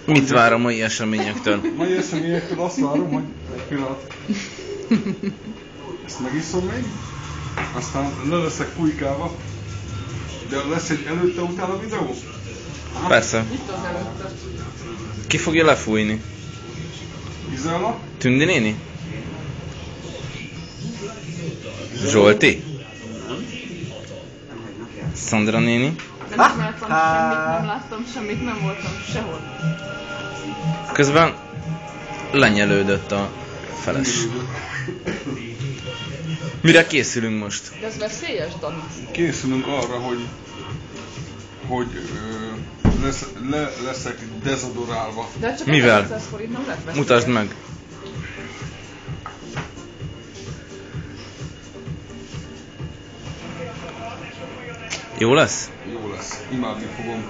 Mit vár a mai eseményektől? Mai eseményektől azt várom, hogy egy pillanat. Ezt megiszom még, aztán le leszek fújkálva. De lesz egy előtte-utána videó? Aha. Persze. Itt az előtte. Ki fogja lefújni? Izella? Tündi néni? Zsolti? Szandra néni? Nem ismertem semmit, nem láttam semmit, nem voltam sehol. Közben lenyelődött a feles. Mire készülünk most? De ez veszélyes, Dani. Készülünk arra, hogy leszek dezodorálva. De csak Mivel? 500 forint nem lett veszélyes. Mutasd meg. Jó lesz? Jó lesz, imádni fogom.